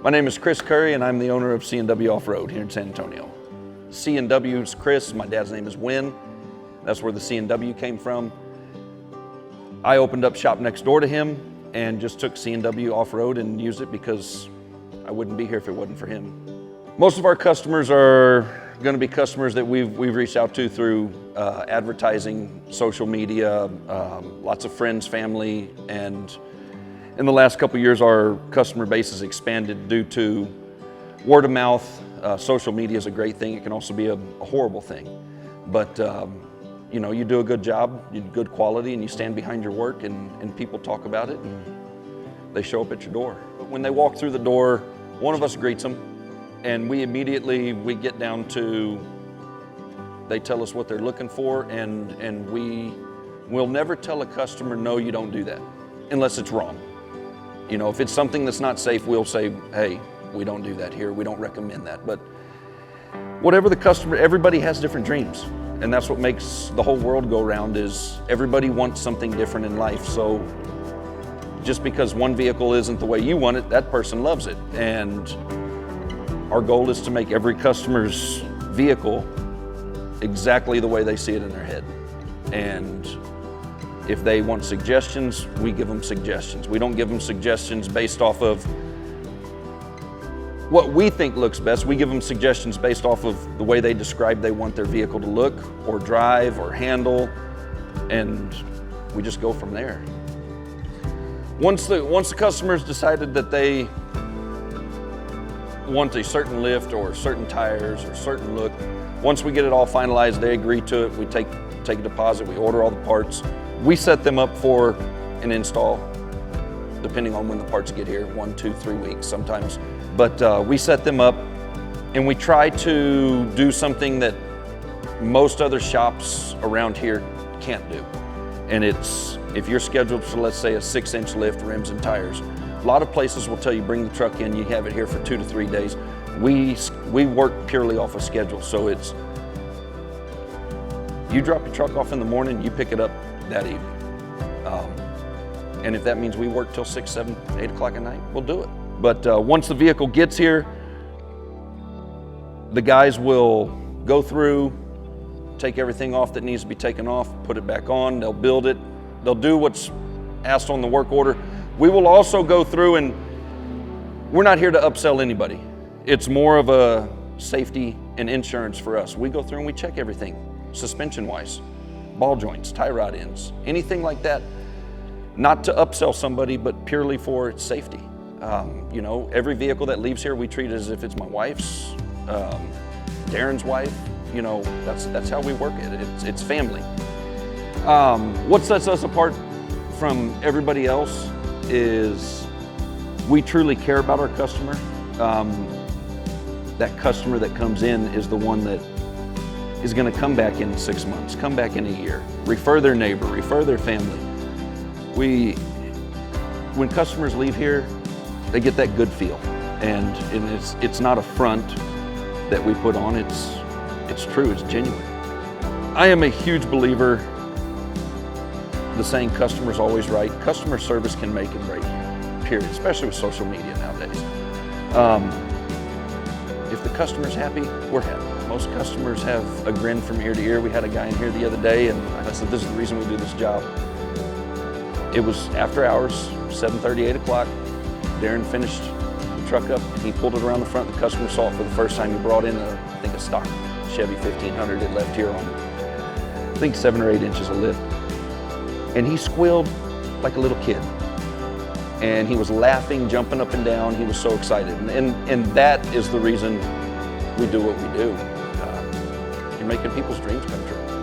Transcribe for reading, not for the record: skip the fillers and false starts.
My name is Chris Curry and I'm the owner of C&W Off-Road here in San Antonio. C&W's Chris, my dad's name is Win. That's where the C&W came from. I opened up shop next door to him and just took C&W Off-Road and used it because I wouldn't be here if it wasn't for him. Most of our customers are going to be customers that we've reached out to through advertising, social media, lots of friends, family, and in the last couple of years our customer base has expanded due to word of mouth. Social media is a great thing. It can also be a horrible thing. But you know, you do a good job, you do good quality, and you stand behind your work, and people talk about it, and they show up at your door. But when they walk through the door, one of us greets them, and we get down to, they tell us what they're looking for, and we'll never tell a customer, no, you don't do that, unless it's wrong. You know, if it's something that's not safe, we'll say, hey, we don't do that here, we don't recommend that. But whatever the customer, everybody has different dreams. And that's what makes the whole world go round, is everybody wants something different in life. So just because one vehicle isn't the way you want it, that person loves it. And our goal is to make every customer's vehicle exactly the way they see it in their head. And if they want suggestions, we give them suggestions. We don't give them suggestions based off of what we think looks best. We give them suggestions based off of the way they describe they want their vehicle to look or drive or handle, and we just go from there. Once the customer's decided that they want a certain lift or certain tires or certain look, once we get it all finalized, they agree to it, we take a deposit, we order all the parts. We set them up for an install, depending on when the parts get here, 1, 2, 3 weeks sometimes. But we set them up and we try to do something that most other shops around here can't do. And it's, if you're scheduled for, let's say, a 6-inch lift, rims and tires, a lot of places will tell you bring the truck in, you have it here for 2 to 3 days. We work purely off a schedule. So it's, you drop your truck off in the morning, you pick it up that evening. And if that means we work till 6, 7, 8 o'clock at night, we'll do it. But once the vehicle gets here, the guys will go through, take everything off that needs to be taken off, put it back on, they'll build it, they'll do what's asked on the work order. We will also go through, and we're not here to upsell anybody. It's more of a safety and insurance for us. We go through and we check everything, suspension-wise, ball joints, tie rod ends, anything like that. Not to upsell somebody, but purely for its safety. You know, every vehicle that leaves here, we treat it as if it's my wife's, Darren's wife. You know, that's how we work it. It's family. What sets us apart from everybody else is we truly care about our customer. That customer that comes in is the one that is going to come back in 6 months, come back in a year, refer their neighbor, refer their family. When customers leave here, they get that good feel, and it's not a front that we put on. It's true. It's genuine. I am a huge believer. The saying "customer's always right." Customer service can make and break you. Period. Especially with social media nowadays. If the customer's happy, we're happy. Most customers have a grin from ear to ear. We had a guy in here the other day, and I said, "This is the reason we do this job." It was after hours, 7:30, 8 o'clock. Darren finished the truck up, and he pulled it around the front. The customer saw it for the first time. He brought in I think a stock Chevy 1500 it left here on, I think 7 or 8 inches of lift. And he squealed like a little kid. And he was laughing, jumping up and down. He was so excited. And that is the reason we do what we do. You're making people's dreams come true.